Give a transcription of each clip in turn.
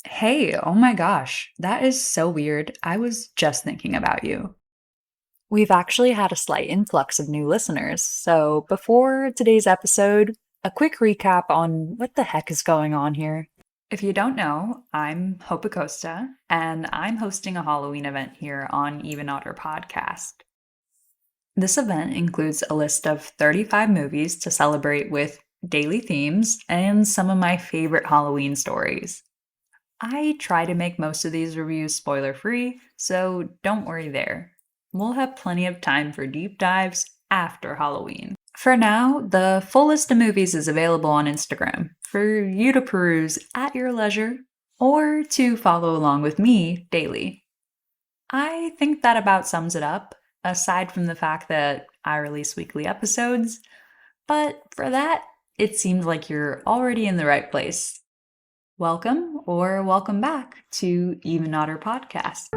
Hey, oh my gosh, that is so weird. I was just thinking about you. We've actually had a slight influx of new listeners, so before today's episode, a quick recap on what the heck is going on here. If you don't know, I'm Hope Acosta, and I'm hosting a Halloween event here on Even Otter Podcast. This event includes a list of 35 movies to celebrate with daily themes and some of my favorite Halloween stories. I try to make most of these reviews spoiler free, so don't worry there. We'll have plenty of time for deep dives after Halloween. For now, the full list of movies is available on Instagram for you to peruse at your leisure or to follow along with me daily. I think that about sums it up, aside from the fact that I release weekly episodes, but for that, it seems like you're already in the right place. Welcome or welcome back to Even Otter Podcast.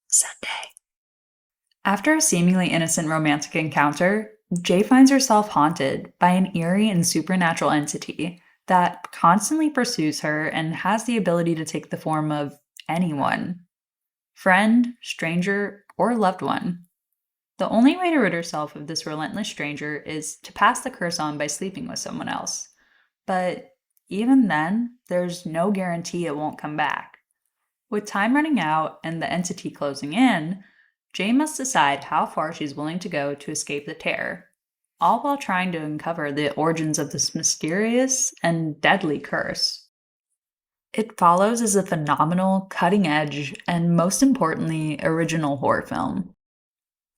Sunday. After a seemingly innocent romantic encounter, Jay finds herself haunted by an eerie and supernatural entity that constantly pursues her and has the ability to take the form of anyone friend, stranger, or loved one. The only way to rid herself of this relentless stranger is to pass the curse on by sleeping with someone else. But even then, there's no guarantee it won't come back. With time running out and the entity closing in, Jane must decide how far she's willing to go to escape the terror, all while trying to uncover the origins of this mysterious and deadly curse. It follows as a phenomenal, cutting edge, and most importantly, original horror film.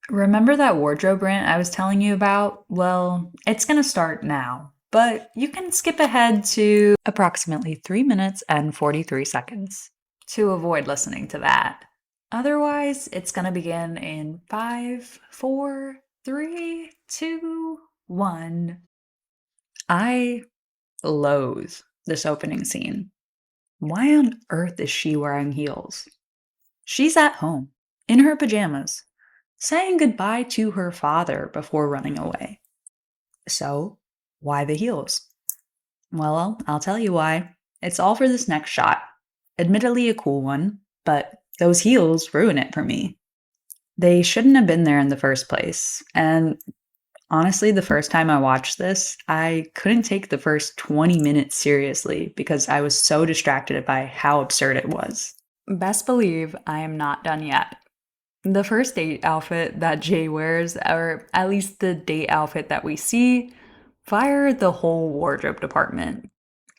Remember that wardrobe rant I was telling you about? Well, it's gonna start now, but you can skip ahead to approximately 3 minutes and 43 seconds to avoid listening to that. Otherwise, it's gonna begin in 5, 4, 3, 2, 1. I loathe this opening scene. Why on earth is she wearing heels? She's at home, in her pajamas, saying goodbye to her father before running away. So, why the heels? Well, I'll tell you why. It's all for this next shot. Admittedly, a cool one, but those heels ruin it for me. They shouldn't have been there in the first place. And honestly, the first time I watched this, I couldn't take the first 20 minutes seriously because I was so distracted by how absurd it was. Best believe I am not done yet. The first date outfit that Jay wears, or at least the date outfit that we see, fired the whole wardrobe department.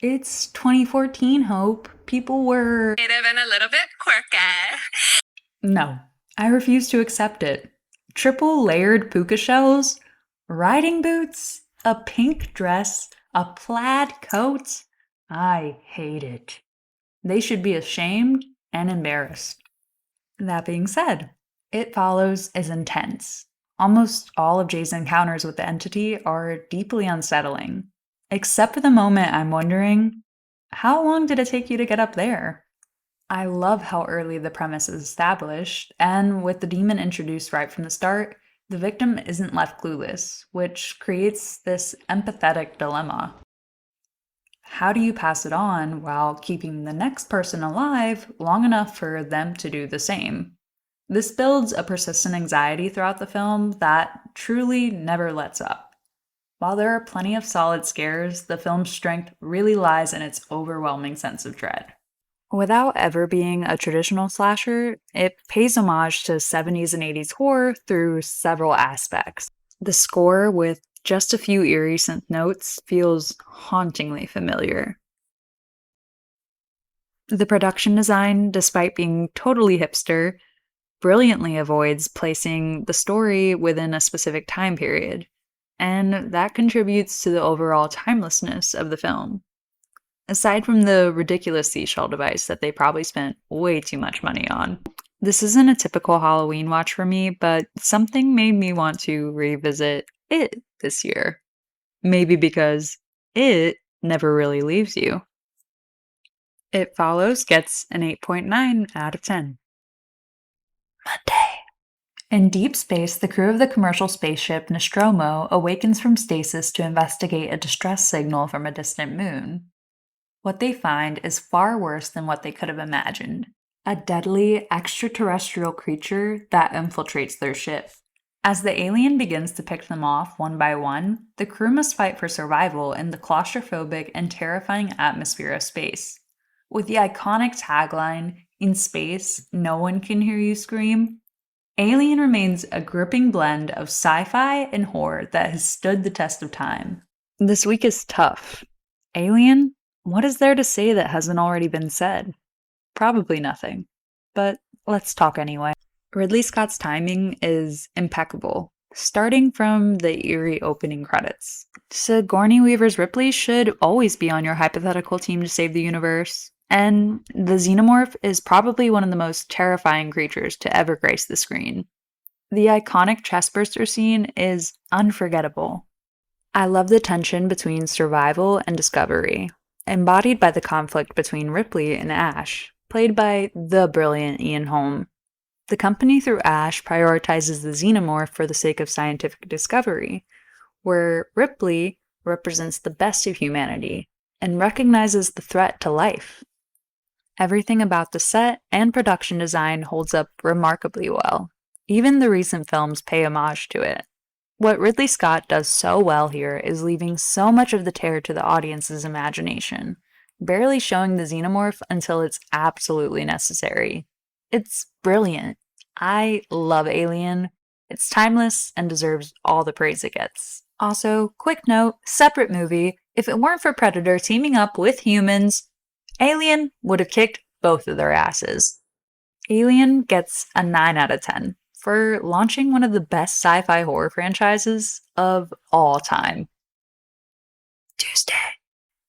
It's 2014, Hope. People were Creative and a little bit quirky. No, I refuse to accept it. Triple layered puka shells, riding boots, a pink dress, a plaid coat. I hate it. They should be ashamed and embarrassed. That being said, It Follows is intense. Almost all of Jay's encounters with the entity are deeply unsettling, except for the moment I'm wondering, how long did it take you to get up there? I love how early the premise is established, and with the demon introduced right from the start, the victim isn't left clueless, which creates this empathetic dilemma. How do you pass it on while keeping the next person alive long enough for them to do the same? This builds a persistent anxiety throughout the film that truly never lets up. While there are plenty of solid scares, the film's strength really lies in its overwhelming sense of dread. Without ever being a traditional slasher, it pays homage to 70s and 80s horror through several aspects. The score, with just a few eerie synth notes, feels hauntingly familiar. The production design, despite being totally hipster, brilliantly avoids placing the story within a specific time period, and that contributes to the overall timelessness of the film. Aside from the ridiculous seashell device that they probably spent way too much money on. This isn't a typical Halloween watch for me, but something made me want to revisit it this year. Maybe because it never really leaves you. It Follows gets an 8.9 out of 10. Monday. In deep space, the crew of the commercial spaceship Nostromo awakens from stasis to investigate a distress signal from a distant moon. What they find is far worse than what they could have imagined: a deadly extraterrestrial creature that infiltrates their ship. As the alien begins to pick them off one by one, the crew must fight for survival in the claustrophobic and terrifying atmosphere of space. With the iconic tagline, "In space, no one can hear you scream," Alien remains a gripping blend of sci fi and horror that has stood the test of time. This week is tough. Alien? What is there to say that hasn't already been said? Probably nothing. But let's talk anyway. Ridley Scott's timing is impeccable, starting from the eerie opening credits. Sigourney Weaver's Ripley should always be on your hypothetical team to save the universe. And the xenomorph is probably one of the most terrifying creatures to ever grace the screen. The iconic chestburster scene is unforgettable. I love the tension between survival and discovery, embodied by the conflict between Ripley and Ash, played by the brilliant Ian Holm. The company through Ash prioritizes the xenomorph for the sake of scientific discovery, where Ripley represents the best of humanity and recognizes the threat to life. Everything about the set and production design holds up remarkably well. Even the recent films pay homage to it. What Ridley Scott does so well here is leaving so much of the terror to the audience's imagination, barely showing the xenomorph until it's absolutely necessary. It's brilliant. I love Alien. It's timeless and deserves all the praise it gets. Also, quick note, separate movie, if it weren't for Predator teaming up with humans, Alien would have kicked both of their asses. Alien gets a 9 out of 10 for launching one of the best sci-fi horror franchises of all time. Tuesday.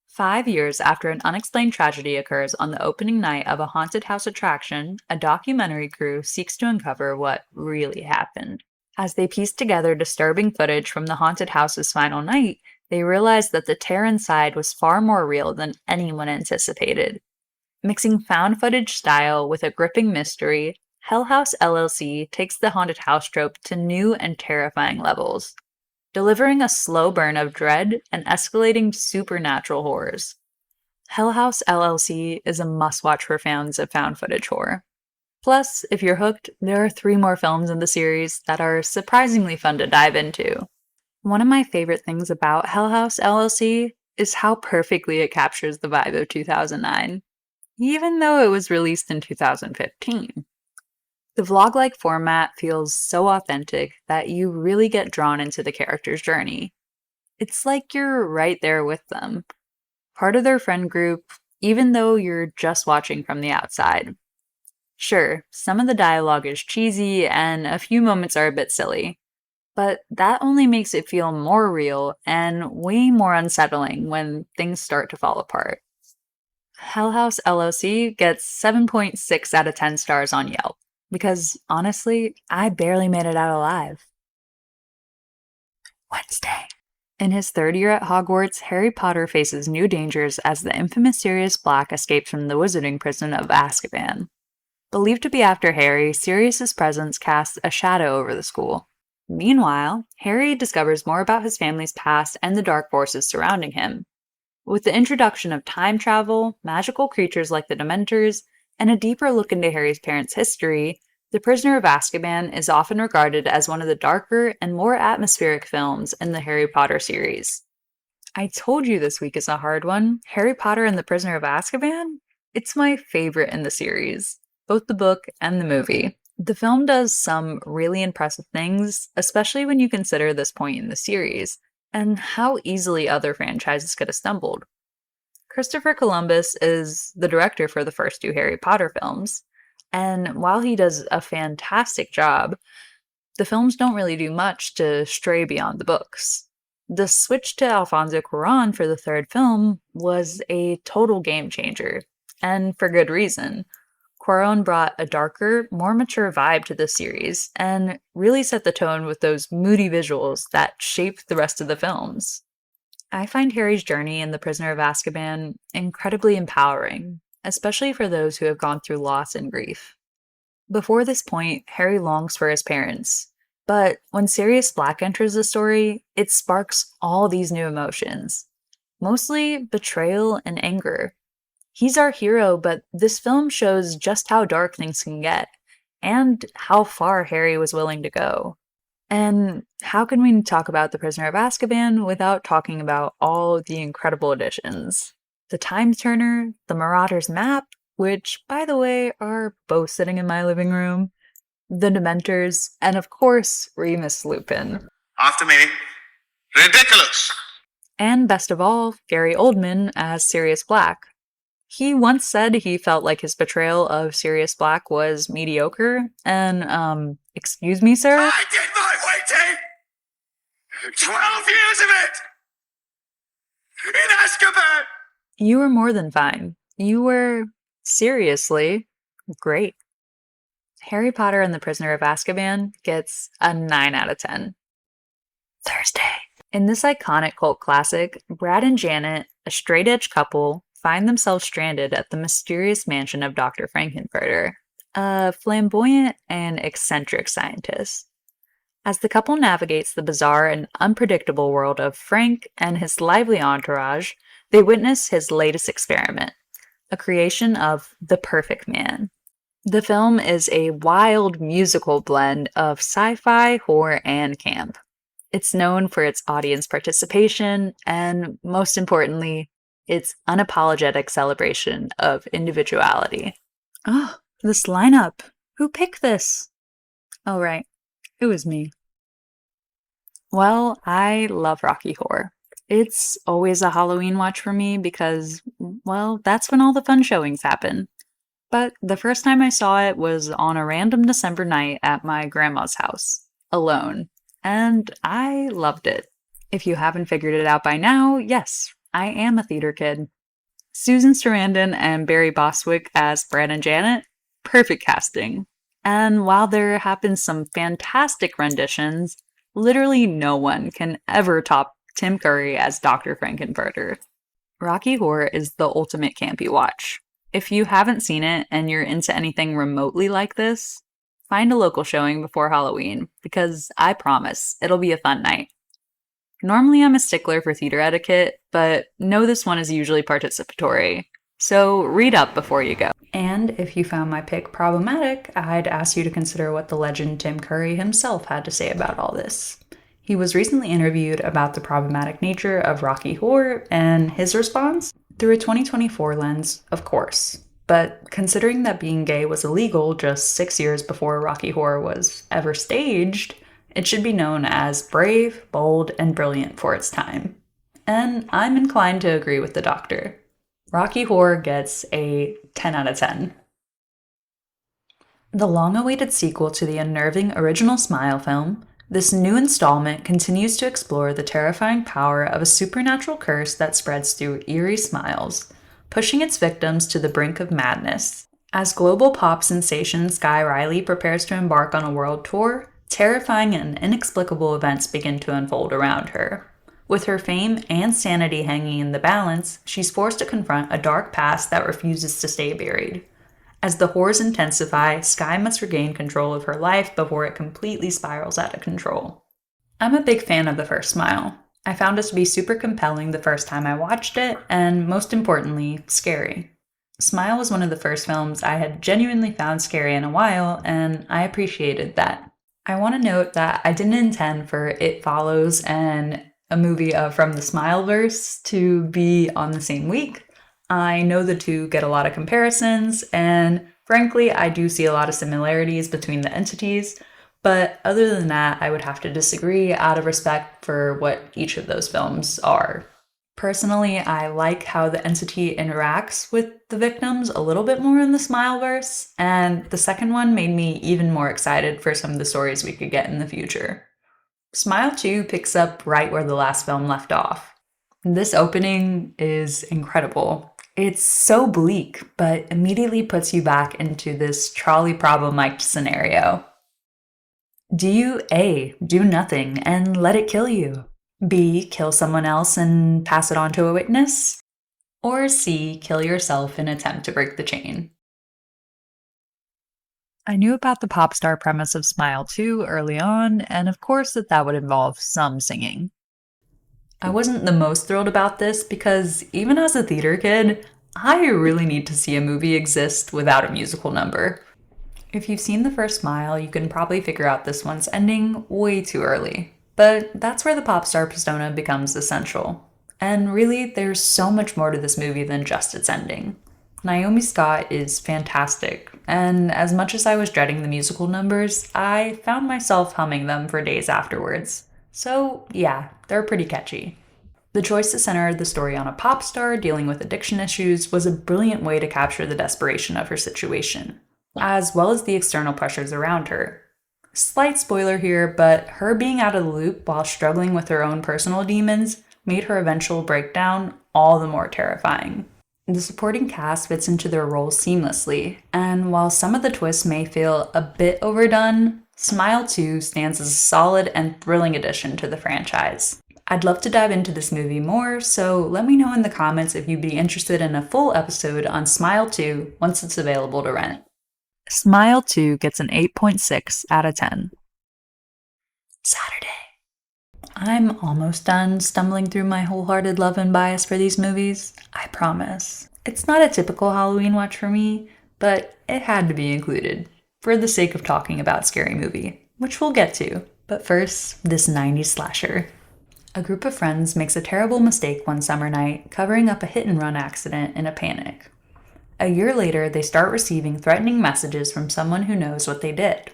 5 years after an unexplained tragedy occurs on the opening night of a haunted house attraction, a documentary crew seeks to uncover what really happened. As they piece together disturbing footage from the haunted house's final night, they realize that the terror inside was far more real than anyone anticipated. Mixing found footage style with a gripping mystery, Hell House LLC takes the haunted house trope to new and terrifying levels, delivering a slow burn of dread and escalating supernatural horrors. Hell House LLC is a must-watch for fans of found footage horror. Plus, if you're hooked, there are 3 more films in the series that are surprisingly fun to dive into. One of my favorite things about Hell House LLC is how perfectly it captures the vibe of 2009, even though it was released in 2015. The vlog-like format feels so authentic that you really get drawn into the character's journey. It's like you're right there with them, part of their friend group, even though you're just watching from the outside. Sure, some of the dialogue is cheesy and a few moments are a bit silly, but that only makes it feel more real and way more unsettling when things start to fall apart. Hell House LLC gets 7.6 out of 10 stars on Yelp, because honestly, I barely made it out alive. Wednesday. In his 3rd year at Hogwarts, Harry Potter faces new dangers as the infamous Sirius Black escapes from the wizarding prison of Azkaban. Believed to be after Harry, Sirius's presence casts a shadow over the school. Meanwhile, Harry discovers more about his family's past and the dark forces surrounding him. With the introduction of time travel, magical creatures like the Dementors, and a deeper look into Harry's parents' history, The Prisoner of Azkaban is often regarded as one of the darker and more atmospheric films in the Harry Potter series. I told you this week is a hard one. Harry Potter and the Prisoner of Azkaban? It's my favorite in the series, both the book and the movie. The film does some really impressive things, especially when you consider this point in the series, and how easily other franchises could have stumbled. Christopher Columbus is the director for the first 2 Harry Potter films, and while he does a fantastic job, the films don't really do much to stray beyond the books. The switch to Alfonso Cuarón for the 3rd film was a total game changer, and for good reason. Cuarón brought a darker, more mature vibe to the series, and really set the tone with those moody visuals that shaped the rest of the films. I find Harry's journey in The Prisoner of Azkaban incredibly empowering. especially for those who have gone through loss and grief. Before this point, Harry longs for his parents. But when Sirius Black enters the story, it sparks all these new emotions. Mostly betrayal and anger. He's our hero, but this film shows just how dark things can get, and how far Harry was willing to go. And how can we talk about The Prisoner of Azkaban without talking about all the incredible additions? The Time Turner, the Marauder's Map, which, by the way, are both sitting in my living room, the Dementors, and of course, Remus Lupin. After me. Ridiculous! And best of all, Gary Oldman as Sirius Black. He once said he felt like his portrayal of Sirius Black was mediocre, and, excuse me, sir? I did my waiting! 12 years of it! In Azkaban! You were more than fine. You were, seriously, great. Harry Potter and the Prisoner of Azkaban gets a 9 out of 10. Thursday. In this iconic cult classic, Brad and Janet, a straight-edge couple, find themselves stranded at the mysterious mansion of Dr. Frankenfurter, a flamboyant and eccentric scientist. As the couple navigates the bizarre and unpredictable world of Frank and his lively entourage, they witness his latest experiment, a creation of the perfect man. The film is a wild musical blend of sci-fi, horror, and camp. It's known for its audience participation and, most importantly, its unapologetic celebration of individuality. Oh, this lineup! Who picked this? Oh, right. It was me. Well, I love Rocky Horror. It's always a Halloween watch for me because, well, that's when all the fun showings happen. But the first time I saw it was on a random December night at my grandma's house, alone, and I loved it. If you haven't figured it out by now, yes, I am a theater kid. Susan Sarandon and Barry Bostwick as Brad and Janet, perfect casting. And while there have been some fantastic renditions, literally no one can ever top Tim Curry as Dr. Frankenfurter. Rocky Horror is the ultimate campy watch. If you haven't seen it and you're into anything remotely like this, find a local showing before Halloween, because I promise it'll be a fun night. Normally I'm a stickler for theater etiquette, but know this one is usually participatory, so read up before you go. And if you found my pick problematic, I'd ask you to consider what the legend Tim Curry himself had to say about all this. He was recently interviewed about the problematic nature of Rocky Horror, and his response? Through a 2024 lens, of course. But considering that being gay was illegal just 6 years before Rocky Horror was ever staged, it should be known as brave, bold, and brilliant for its time. And I'm inclined to agree with the doctor. Rocky Horror gets a 10 out of 10. The long-awaited sequel to the unnerving original Smile film, this new installment continues to explore the terrifying power of a supernatural curse that spreads through eerie smiles, pushing its victims to the brink of madness. As global pop sensation Sky Riley prepares to embark on a world tour, terrifying and inexplicable events begin to unfold around her. With her fame and sanity hanging in the balance, she's forced to confront a dark past that refuses to stay buried. As the horrors intensify, Sky must regain control of her life before it completely spirals out of control. I'm a big fan of the first Smile. I found it to be super compelling the first time I watched it, and most importantly, scary. Smile was one of the first films I had genuinely found scary in a while, and I appreciated that. I want to note that I didn't intend for It Follows and a movie from the Smileverse to be on the same week. I know the two get a lot of comparisons, and frankly, I do see a lot of similarities between the entities, but other than that, I would have to disagree out of respect for what each of those films are. Personally, I like how the entity interacts with the victims a little bit more in the Smileverse, and the second one made me even more excited for some of the stories we could get in the future. Smile 2 picks up right where the last film left off. This opening is incredible. It's so bleak, but immediately puts you back into this trolley problem-like scenario. Do you A, do nothing and let it kill you? B, kill someone else and pass it on to a witness? Or C. Kill yourself in attempt to break the chain. I knew about the pop star premise of Smile 2 early on, and of course that would involve some singing. I wasn't the most thrilled about this because even as a theater kid, I really need to see a movie exist without a musical number. If you've seen the first Smile, you can probably figure out this one's ending way too early. But that's where the pop star persona becomes essential. And really, there's so much more to this movie than just its ending. Naomi Scott is fantastic, and as much as I was dreading the musical numbers, I found myself humming them for days afterwards. So, yeah, they're pretty catchy. The choice to center the story on a pop star dealing with addiction issues was a brilliant way to capture the desperation of her situation, as well as the external pressures around her. Slight spoiler here, but her being out of the loop while struggling with her own personal demons made her eventual breakdown all the more terrifying. The supporting cast fits into their roles seamlessly, and while some of the twists may feel a bit overdone, Smile 2 stands as a solid and thrilling addition to the franchise. I'd love to dive into this movie more, so let me know in the comments if you'd be interested in a full episode on Smile 2 once it's available to rent. Smile 2 gets an 8.6 out of 10. Saturday. I'm almost done stumbling through my wholehearted love and bias for these movies, I promise. It's not a typical Halloween watch for me, but it had to be included, for the sake of talking about Scary Movie, which we'll get to. But first, this 90s slasher. A group of friends makes a terrible mistake one summer night, covering up a hit-and-run accident in a panic. A year later, they start receiving threatening messages from someone who knows what they did.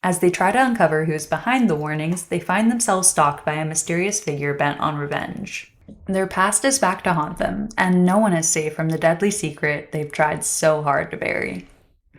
As they try to uncover who's behind the warnings, they find themselves stalked by a mysterious figure bent on revenge. Their past is back to haunt them, and no one is safe from the deadly secret they've tried so hard to bury.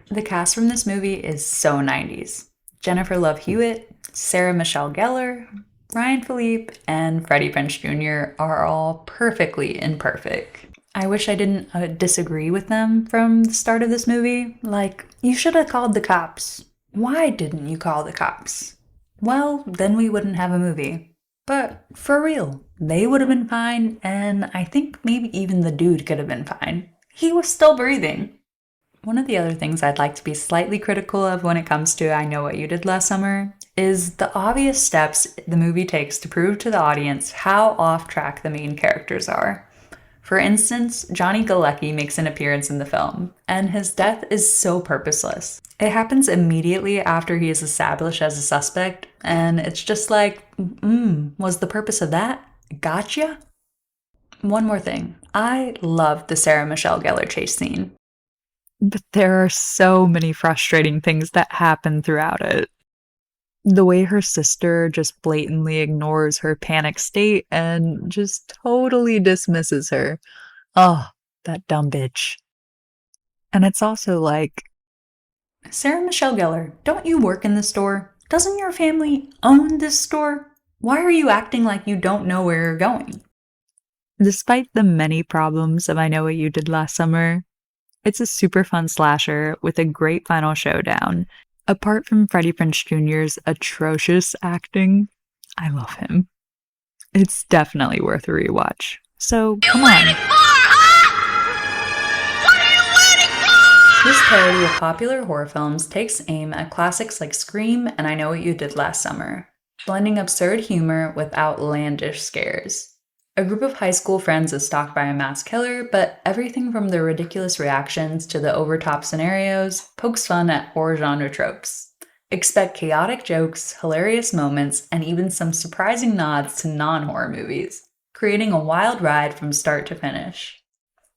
The cast from this movie is so 90s. Jennifer Love Hewitt, Sarah Michelle Gellar, Ryan Philippe, and Freddie Prinze Jr. are all perfectly imperfect. I wish I didn't disagree with them from the start of this movie. Like, you should have called the cops. Why didn't you call the cops? Well, then we wouldn't have a movie. But for real, they would have been fine, and I think maybe even the dude could have been fine. He was still breathing. One of the other things I'd like to be slightly critical of when it comes to I Know What You Did Last Summer is the obvious steps the movie takes to prove to the audience how off track the main characters are. For instance, Johnny Galecki makes an appearance in the film, and his death is so purposeless. It happens immediately after he is established as a suspect, and it's just like, was the purpose of that? Gotcha? One more thing. I loved the Sarah Michelle Gellar chase scene. But there are so many frustrating things that happen throughout it. The way her sister just blatantly ignores her panic state and just totally dismisses her. Oh, that dumb bitch. And it's also like, Sarah Michelle Gellar, don't you work in the store? Doesn't your family own this store? Why are you acting like you don't know where you're going? despite the many problems of I Know What You Did Last Summer, it's a super fun slasher with a great final showdown. Apart from Freddie Prinze Jr.'s atrocious acting, I love him. It's definitely worth a rewatch. So, come on. This parody of popular horror films takes aim at classics like Scream and I Know What You Did Last Summer, blending absurd humor with outlandish scares. A group of high school friends is stalked by a mass killer, but everything from their ridiculous reactions to the overtop scenarios pokes fun at horror genre tropes. Expect chaotic jokes, hilarious moments, and even some surprising nods to non-horror movies, creating a wild ride from start to finish.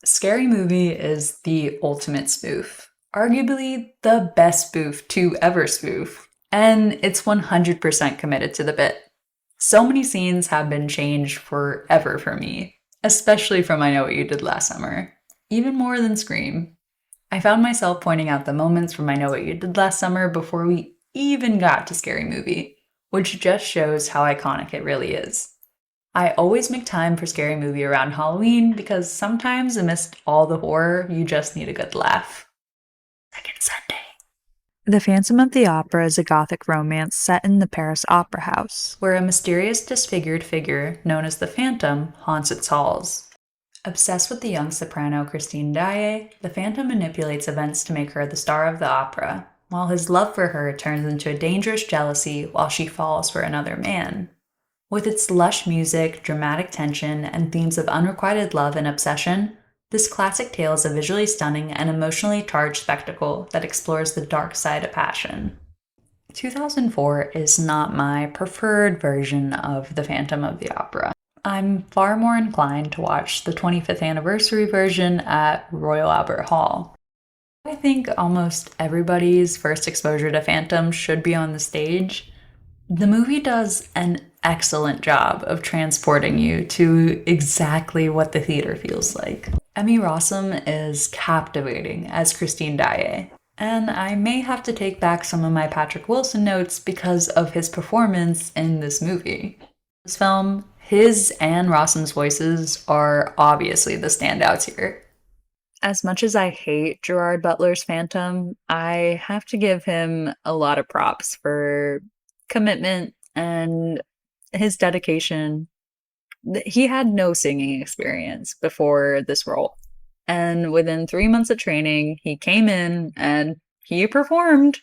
Scary Movie is the ultimate spoof, arguably the best spoof to ever spoof, and it's 100% committed to the bit. So many scenes have been changed forever for me, especially from I Know What You Did Last Summer, even more than Scream. I found myself pointing out the moments from I Know What You Did Last Summer before we even got to Scary Movie, which just shows how iconic it really is. I always make time for Scary Movie around Halloween because sometimes amidst all the horror, you just need a good laugh. Second Sunday. The Phantom of the Opera is a gothic romance set in the Paris Opera House, where a mysterious disfigured figure known as the Phantom haunts its halls. Obsessed with the young soprano Christine Daae, the Phantom manipulates events to make her the star of the opera, while his love for her turns into a dangerous jealousy while she falls for another man. With its lush music, dramatic tension, and themes of unrequited love and obsession, this classic tale is a visually stunning and emotionally charged spectacle that explores the dark side of passion. 2004 is not my preferred version of The Phantom of the Opera. I'm far more inclined to watch the 25th anniversary version at Royal Albert Hall. I think almost everybody's first exposure to Phantom should be on the stage. The movie does an excellent job of transporting you to exactly what the theater feels like. Emmy Rossum is captivating as Christine Daae, and I may have to take back some of my Patrick Wilson notes because of his performance in this movie. This film, his and Rossum's voices are obviously the standouts here. As much as I hate Gerard Butler's Phantom, I have to give him a lot of props for commitment and his dedication. He had no singing experience before this role. And within 3 months of training, he came in and he performed.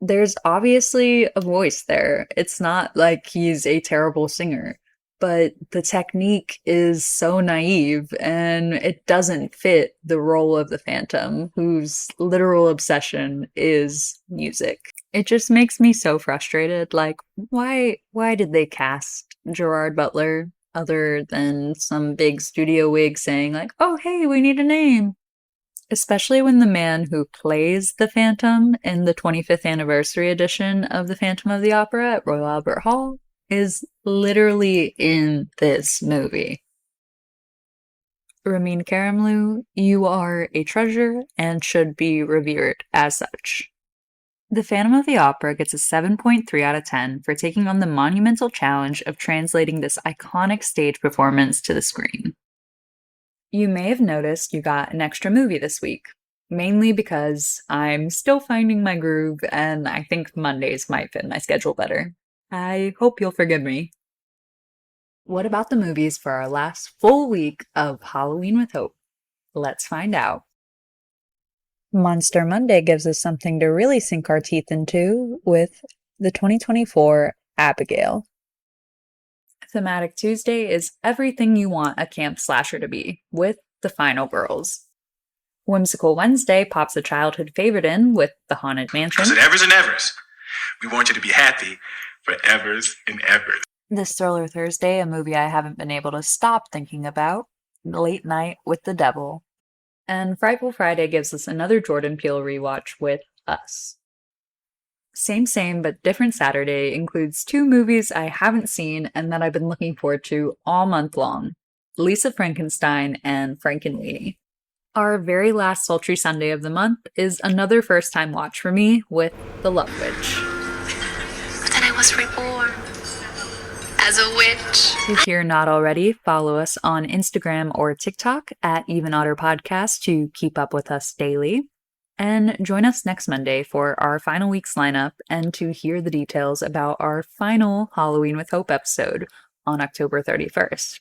There's obviously a voice there. It's not like he's a terrible singer, but the technique is so naive and it doesn't fit the role of the Phantom, whose literal obsession is music. It just makes me so frustrated. Like, why did they cast Gerard Butler other than some big studio wig saying like, oh, hey, we need a name? Especially when the man who plays the Phantom in the 25th anniversary edition of The Phantom of the Opera at Royal Albert Hall is literally in this movie. Ramin Karimloo, you are a treasure and should be revered as such. The Phantom of the Opera gets a 7.3 out of 10 for taking on the monumental challenge of translating this iconic stage performance to the screen. You may have noticed you got an extra movie this week, mainly because I'm still finding my groove and I think Mondays might fit my schedule better. I hope you'll forgive me. What about the movies for our last full week of Halloween with Hope? Let's find out. Monster Monday gives us something to really sink our teeth into with the 2024 Abigail. Thematic Tuesday is everything you want a camp slasher to be, with The Final Girls. Whimsical Wednesday pops a childhood favorite in with The Haunted Mansion. Because it evers and evers. We want you to be happy for evers and evers. This Thriller Thursday, a movie I haven't been able to stop thinking about, Late Night with the Devil. And Frightful Friday gives us another Jordan Peele rewatch with Us. Same but different Saturday includes 2 movies I haven't seen and that I've been looking forward to all month long, Lisa Frankenstein and Frankenweenie. Our very last sultry Sunday of the month is another first-time watch for me with The Love Witch. But then I was reborn as a witch. If you're not already, follow us on Instagram or TikTok at Even Otter Podcast to keep up with us daily. And join us next Monday for our final week's lineup and to hear the details about our final Halloween with Hope episode on October 31st.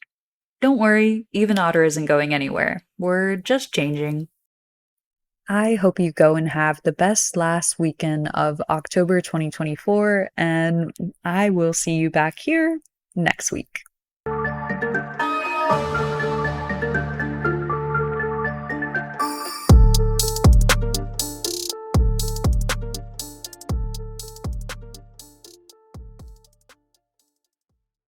Don't worry, Even Otter isn't going anywhere. We're just changing. I hope you go and have the best last weekend of October 2024, and I will see you back here next week.